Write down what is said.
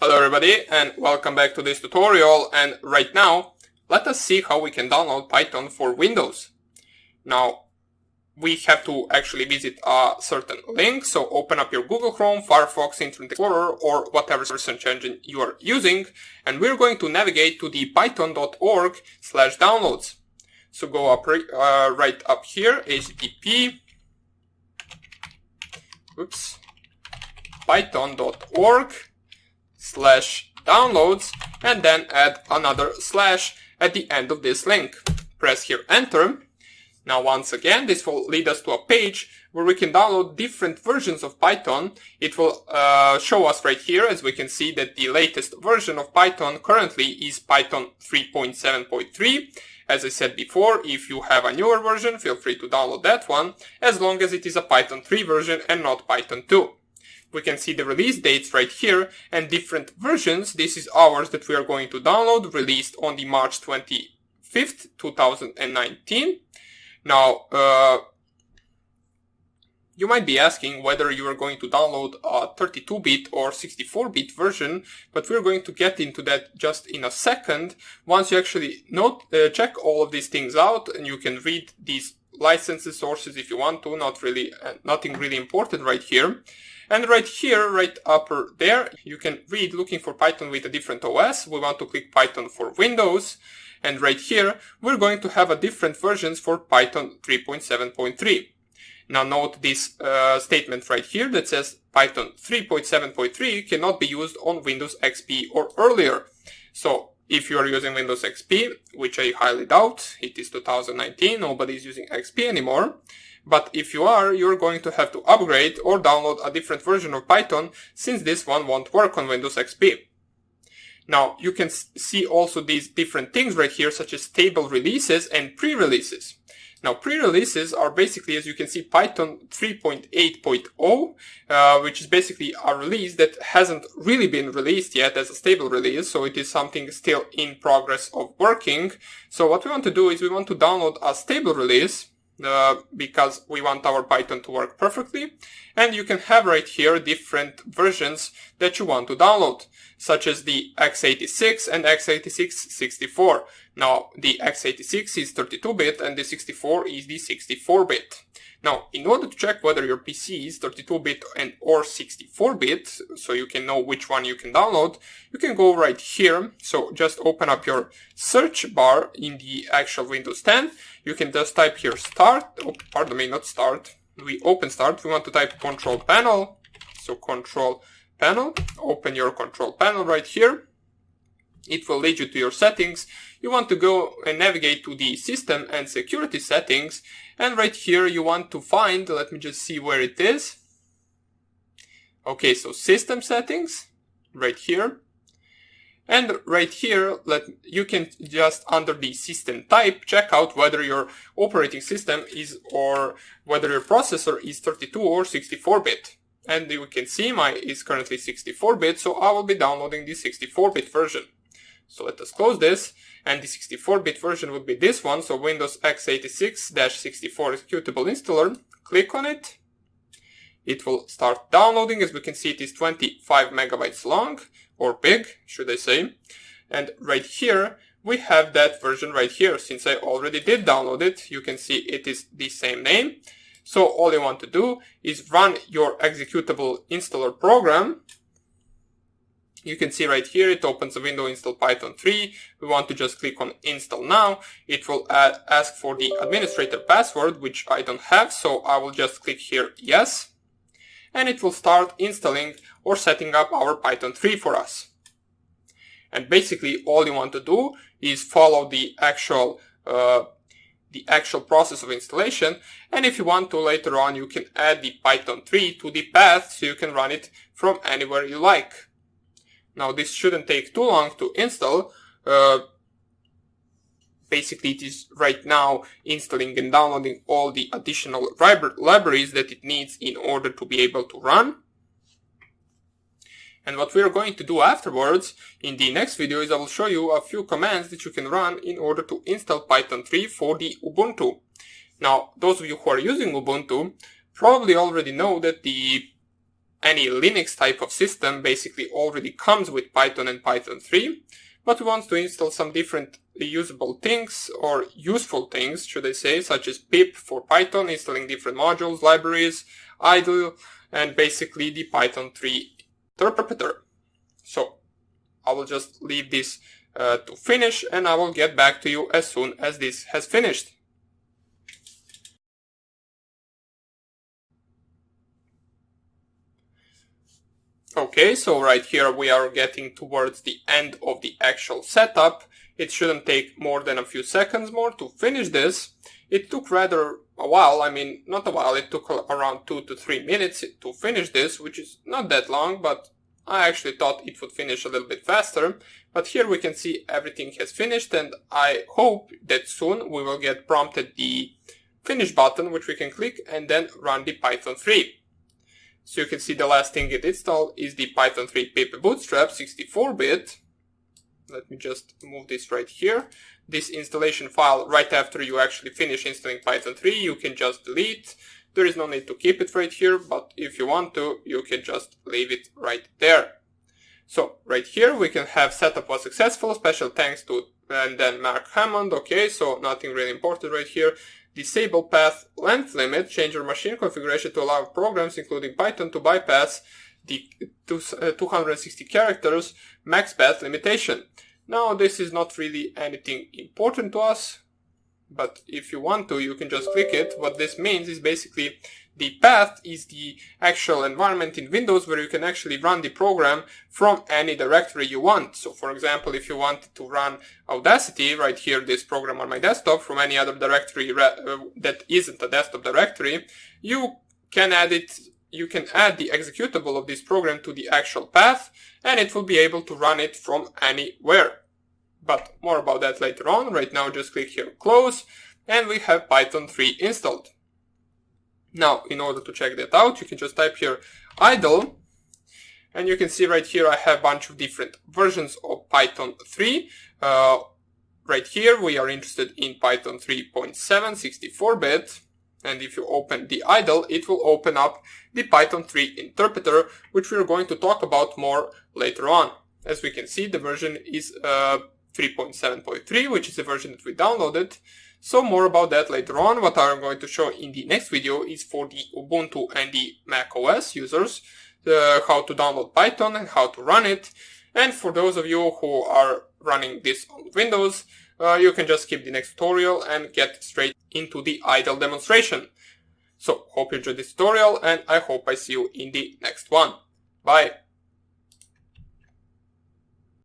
Hello everybody and welcome back to this tutorial, and right now let us see how we can download Python for Windows. Now we have to actually visit a certain link, so open up your Google Chrome, Firefox, Internet Explorer or whatever search engine you are using, and we're going to navigate to the python.org/downloads. So go up right up here, http python.org/downloads, and then add another slash at the end of this link. Press here enter. Now once again this will lead us to a page where we can download different versions of Python. It will show us right here, as we can see, that the latest version of Python currently is Python 3.7.3. As I said before, if you have a newer version, feel free to download that one, as long as it is a Python 3 version and not Python 2. We can see the release dates right here and different versions. This is ours that we are going to download, released on the March 25th, 2019. Now, you might be asking whether you are going to download a 32-bit or 64-bit version, but we're going to get into that just in a second. Once you actually check all of these things out, and you can read these licenses sources if you want to, nothing really important right here. And right here, right upper there, you can read looking for Python with a different OS. We want to click Python for Windows. And right here, we're going to have a different versions for Python 3.7.3. Now note this statement right here that says Python 3.7.3 cannot be used on Windows XP or earlier. So if you are using Windows XP, which I highly doubt, it is 2019, nobody is using XP anymore. But if you are, you're going to have to upgrade or download a different version of Python, since this one won't work on Windows XP. Now, you can see also these different things right here, such as stable releases and pre-releases. Now, pre-releases are basically, as you can see, Python 3.8.0, which is basically a release that hasn't really been released yet as a stable release, so it is something still in progress of working. So what we want to do is we want to download a stable release, because we want our Python to work perfectly. And you can have right here different versions that you want to download, such as the x86 and x86-64. Now, the x86 is 32-bit and the 64 is the 64-bit. Now, in order to check whether your PC is 32-bit and or 64-bit, so you can know which one you can download, you can go right here. So just open up your search bar in the actual Windows 10. You can just type here start, not start, we open start, we want to type control panel. So control panel, open your control panel right here. It will lead you to your settings. You want to go and navigate to the system and security settings. And right here you want to find, let me just see where it is. Okay, so system settings, right here. And right here, you can just under the system type, check out whether your operating system is, or whether your processor is 32 or 64-bit. And you can see mine is currently 64-bit, so I will be downloading the 64-bit version. So let us close this, and the 64-bit version would be this one, so Windows x86-64 executable installer. Click on it. It will start downloading. As we can see, it is 25 megabytes long, or big, should I say. And right here, we have that version right here. Since I already did download it, you can see it is the same name. So all you want to do is run your executable installer program. You can see right here, it opens a window, install Python 3. We want to just click on install now. It will ask for the administrator password, which I don't have, so I will just click here yes. And it will start installing or setting up our Python 3 for us. And basically all you want to do is follow the actual process of installation. And if you want to later on, you can add the Python 3 to the path so you can run it from anywhere you like. Now this shouldn't take too long to install. Basically it is right now installing and downloading all the additional libraries that it needs in order to be able to run. And what we are going to do afterwards in the next video is I will show you a few commands that you can run in order to install Python 3 for the Ubuntu. Now, those of you who are using Ubuntu probably already know that the any Linux type of system basically already comes with Python and Python 3, but we want to install some different usable things, or useful things, should I say, such as pip for Python, installing different modules, libraries, idle, and basically the Python 3 interpreter. So I will just leave this to finish, and I will get back to you as soon as this has finished. Okay, so right here we are getting towards the end of the actual setup. It shouldn't take more than a few seconds more to finish this. It took rather a while, I mean, not a while, it took around 2 to 3 minutes to finish this, which is not that long, but I actually thought it would finish a little bit faster. But here we can see everything has finished, and I hope that soon we will get prompted the finish button, which we can click and then run the Python 3. So you can see the last thing it installed is the Python 3 pip bootstrap 64-bit. Let me just move this right here. This installation file, right after you actually finish installing Python 3, you can just delete. There is no need to keep it right here, but if you want to, you can just leave it right there. So right here we can have setup was successful, special thanks to, and then Mark Hammond. Okay, so nothing really important right here. Disable path length limit, change your machine configuration to allow programs including Python to bypass the 260 characters max path limitation. Now this is not really anything important to us, but if you want to, you can just click it. What this means is basically the path is the actual environment in Windows where you can actually run the program from any directory you want. So for example, if you want to run Audacity, right here, this program on my desktop, from any other directory that isn't a desktop directory, you can add it. You can add the executable of this program to the actual path, and it will be able to run it from anywhere. But more about that later on. Right now, just click here, close, and we have Python 3 installed. Now, in order to check that out, you can just type here idle, and you can see right here I have a bunch of different versions of Python 3. Right here, we are interested in Python 3.7 64-bit. And if you open the idle, it will open up the Python 3 interpreter, which we're going to talk about more later on. As we can see, the version is 3.7.3, which is the version that we downloaded. So more about that later on. What I'm going to show in the next video is for the Ubuntu and the macOS users, how to download Python and how to run it. And for those of you who are running this on Windows, you can just skip the next tutorial and get straight into the idle demonstration. So hope you enjoyed this tutorial, and I hope I see you in the next one. Bye!